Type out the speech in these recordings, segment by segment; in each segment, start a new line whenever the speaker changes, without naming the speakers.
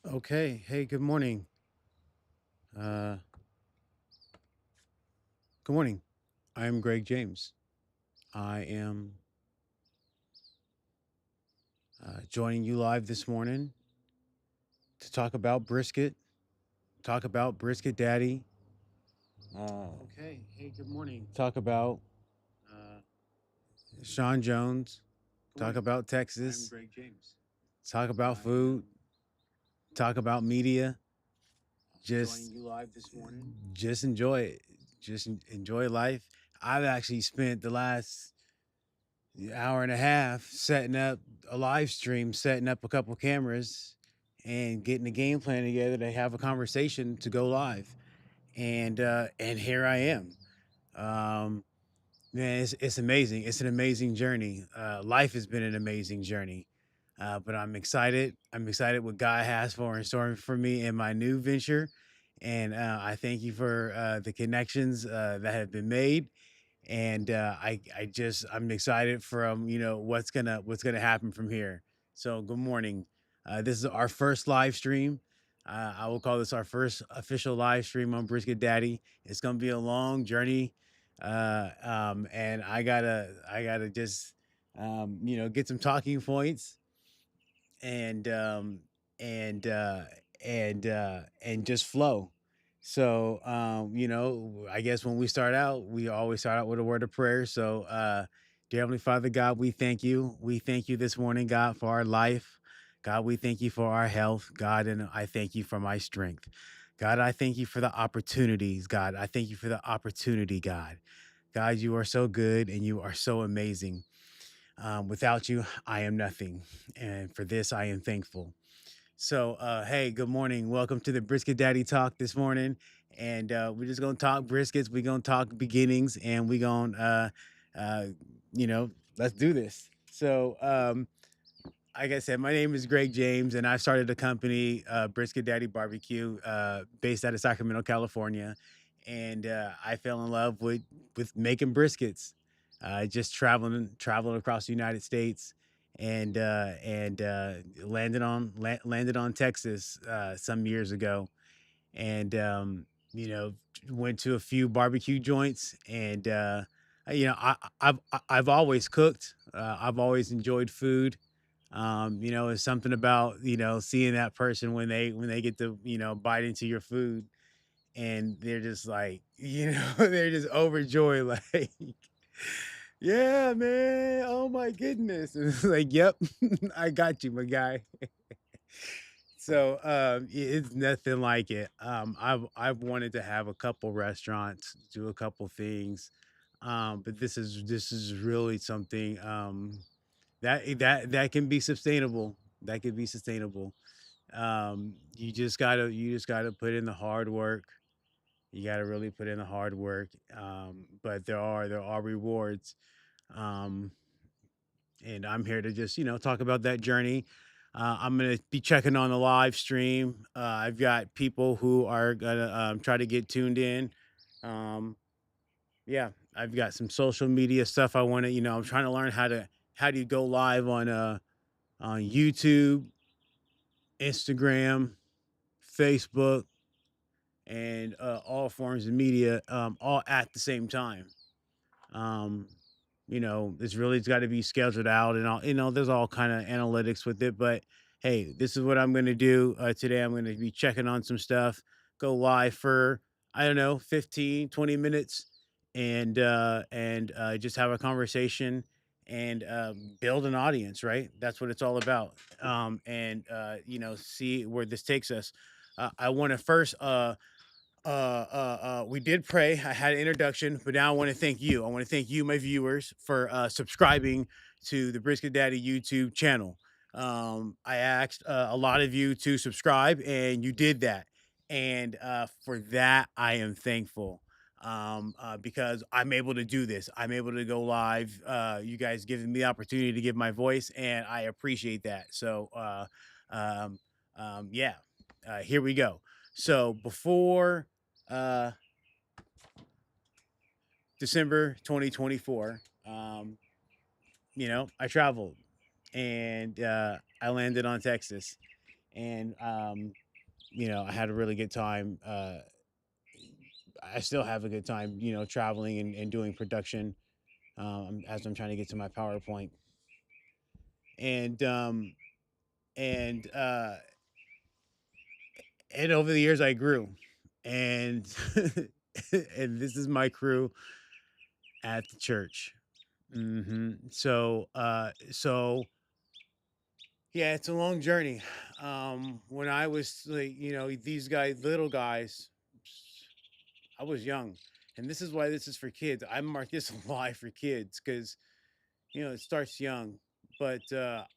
Okay. Hey, good morning. Uh, good morning. I'm Greg James. I am joining you live this morning to talk about brisket, talk about brisket daddy. Okay. Hey, good morning. Talk about uh, Sean Jones. Good Talk morning. About Texas. I'm Greg James. Talk about food. Talk about media. Just joining you live this morning. Just enjoy it. Just enjoy life. I've actually spent the last hour and a half setting up a live stream, setting up a couple cameras, and getting a game plan together to have a conversation to go live. And here I am. Um, Man, it's amazing. It's an amazing journey. Life has been an amazing journey. But I'm excited. I'm excited what God has for in store for me in my new venture. And I thank you for the connections that have been made. And I'm excited from what's gonna happen from here. So good morning. This is our first live stream. I will call this our first official live stream on Brisket Daddy. It's gonna be a long journey, and I gotta just get some talking points and and uh and just flow. So I guess when we start out, we always start out with a word of prayer. So dear Heavenly Father, God, we thank you. We thank you this morning, God, for our life. God, we thank you for our health, God, and I thank you for my strength. God, I thank you for the opportunities, God. I thank you for the opportunity, God. God, you are so good and you are so amazing. Without you, I am nothing. And for this, I am thankful. So, hey, good morning. Welcome to the Brisket Daddy Talk this morning. And we're just going to talk briskets. We're going to talk beginnings and we're going to, you know, let's do this. So, like I said, my name is Greg James, and I started a company, Brisket Daddy Barbecue, based out of Sacramento, California. And I fell in love with making briskets, just traveling across the United States, and landed on Texas some years ago, and you know went to a few barbecue joints, and I've always cooked. I've always enjoyed food. It's something about seeing that person when they get to bite into your food, and they're just like they're just overjoyed, like, yeah, man, oh my goodness. And it's like, yep, I got you, my guy. So it's nothing like it. I've wanted to have a couple restaurants, do a couple things, but this is really something that can be sustainable. That can be sustainable. You just gotta put in the hard work. You gotta really put in the hard work. But there are rewards. Um, and I'm here to just talk about that journey. I'm gonna be checking on the live stream. I've got people who are gonna try to get tuned in. Um, yeah, I've got some social media stuff I want to. I'm trying to learn how do you go live on YouTube, Instagram, Facebook, and all forms of media, all at the same time. Um, it's got to be scheduled out, and all. There's all kind of analytics with it. But hey, this is what I'm going to do today. I'm going to be checking on some stuff, go live for I don't know 15, 20 minutes, and just have a conversation and build an audience. Right, that's what it's all about. And see where this takes us. I want to first we did pray. I had an introduction, but now I want to thank you. I want to thank you, my viewers, for subscribing to the Brisket Daddy YouTube channel. I asked a lot of you to subscribe, and you did that. And for that, I am thankful, because I'm able to do this. I'm able to go live. You guys giving me the opportunity to give my voice, and I appreciate that. So, um, yeah, here we go. So before uh, December 2024, I traveled and I landed on Texas. and I had a really good time. I still have a good time, traveling and doing production, as I'm trying to get to my PowerPoint. And and uh, and over the years, I grew, and and this is my crew at the church. So yeah, it's a long journey. When I was like, these guys, little guys, I was young, and this is why this is for kids. I mark this live for kids because it starts young. But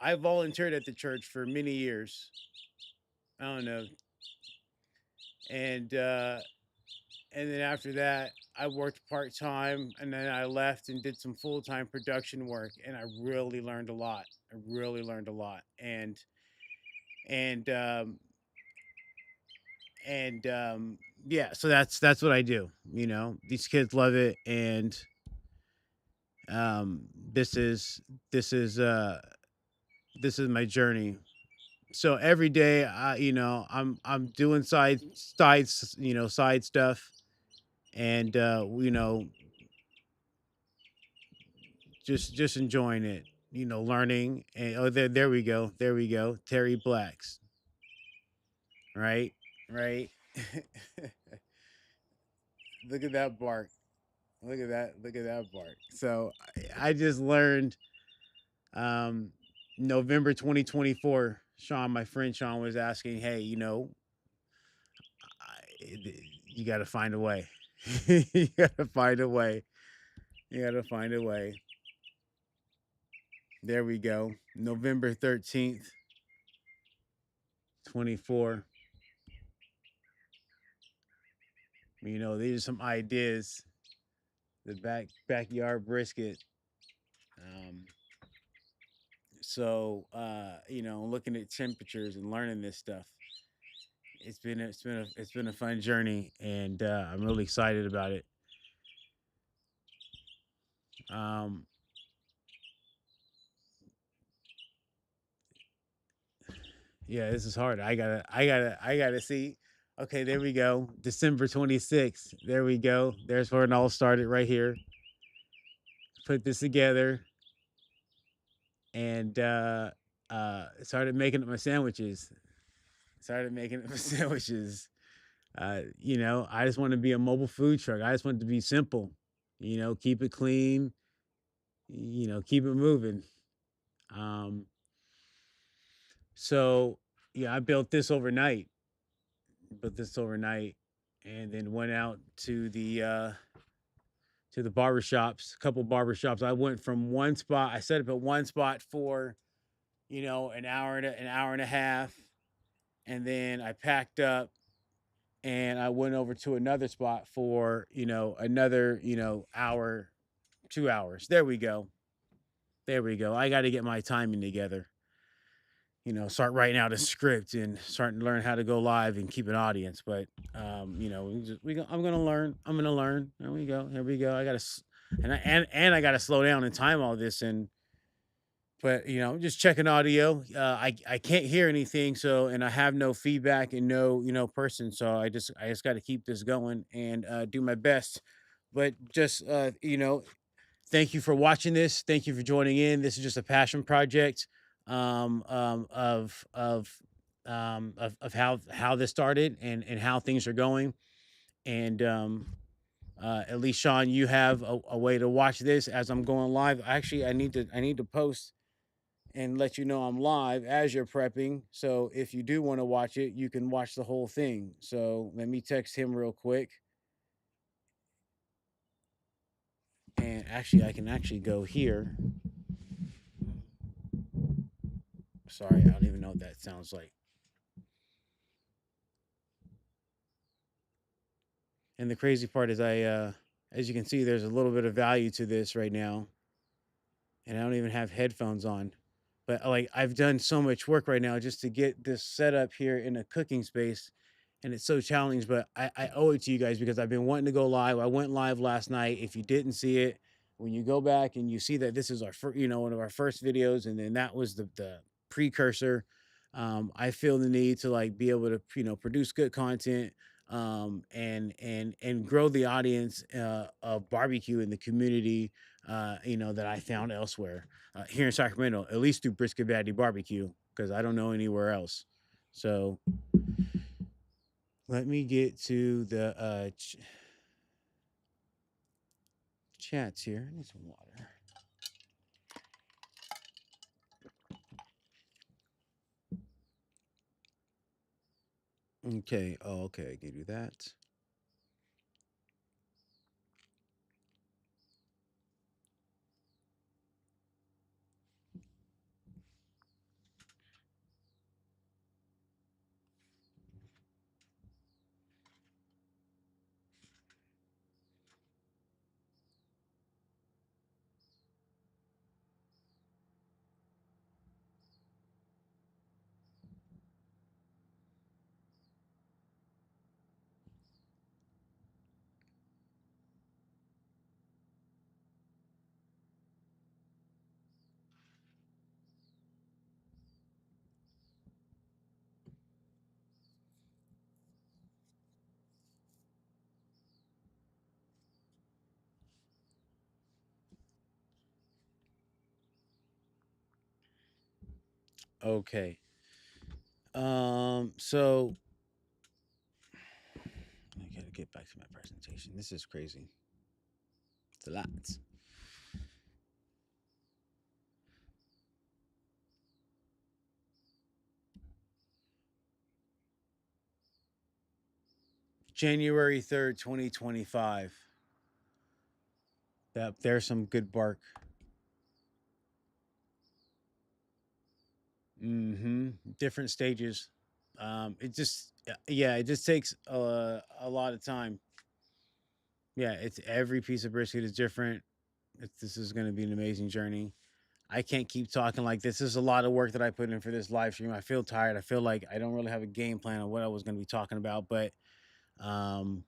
I volunteered at the church for many years. I don't know, and and then after that, I worked part time, and then I left and did some full time production work, and I really learned a lot. I really learned a lot, and and yeah, so that's what I do. These kids love it, and this is this is uh this is my journey. So every day, I'm doing side stuff, and just enjoying it, learning. And oh, there we go, Terry Blacks, right, right. Look at that bark. Look at that bark. So I just learned, um November 2024. Sean, my friend Sean, was asking, hey, you got to find a way. You got to find a way. You got to find a way. There we go. November 13th, 24. These are some ideas. The backyard brisket. Um, looking at temperatures and learning this stuff. It's been a fun journey, and I'm really excited about it. Um, yeah, this is hard. I gotta see. Okay, there we go. December 26th. There we go. There's where it all started right here. Put this together, and started making up my sandwiches. Started making up my sandwiches. I just want to be a mobile food truck. I just want it to be simple. Keep it clean. Keep it moving. Um, so yeah, I built this overnight. Built this overnight, and then went out to the barbershops, a couple barbershops. I went from one spot. I set up at one spot for an hour and a half, and then I packed up and I went over to another spot for another hour, 2 hours. There we go. There we go. I got to get my timing together. Start writing out a script and starting to learn how to go live and keep an audience. But I'm gonna learn. I'm gonna learn. There we go. Here we go. I gotta and I gotta slow down and time all this. And but I'm just checking audio. I can't hear anything, so, and I have no feedback and no person. So I just got to keep this going and do my best. But just thank you for watching this. Thank you for joining in. This is just a passion project, of how this started and how things are going. And at least Sean, you have a way to watch this as I'm going live. Actually, I need to post and let you know I'm live as you're prepping. So if you do want to watch it, you can watch the whole thing. So let me text him real quick. And actually, I can actually go here. Sorry, I don't even know what that sounds like. And the crazy part is as you can see, there's a little bit of value to this right now. And I don't even have headphones on. But like, I've done so much work right now just to get this set up here in a cooking space. And it's so challenging, but I owe it to you guys because I've been wanting to go live. I went live last night. If you didn't see it, when you go back and you see that this is our first, one of our first videos, and then that was the precursor. I feel the need to like be able to produce good content, and grow the audience of barbecue in the community, that I found elsewhere, here in Sacramento, at least through Brisket Valley Barbecue, because I don't know anywhere else. So let me get to the chats here. I need some water. Okay. Oh, okay. I can do that. Okay. So I gotta get back to my presentation. This is crazy. It's a lot. January 3rd, 2025. That there's some good bark. Different stages. It just yeah, it just takes a lot of time. Yeah, it's every piece of brisket is different. This is going to be an amazing journey. I can't keep talking like this. This is a lot of work that I put in for this live stream. I feel tired. I feel like I don't really have a game plan on what I was going to be talking about, but um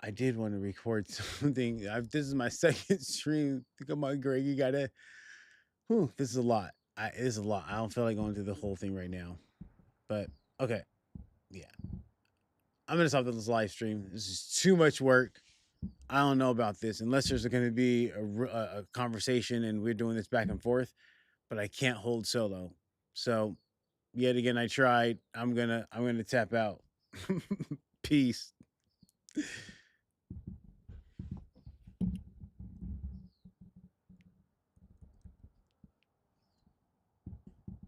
I did want to record something. This is my second stream. Come on, Greg, you gotta. Whew, this is a lot. It is a lot. I don't feel like going through the whole thing right now, but okay, yeah. I'm gonna stop this live stream. This is too much work. I don't know about this unless there's going to be a conversation and we're doing this back and forth. But I can't hold solo. So yet again, I tried. I'm gonna tap out. Peace.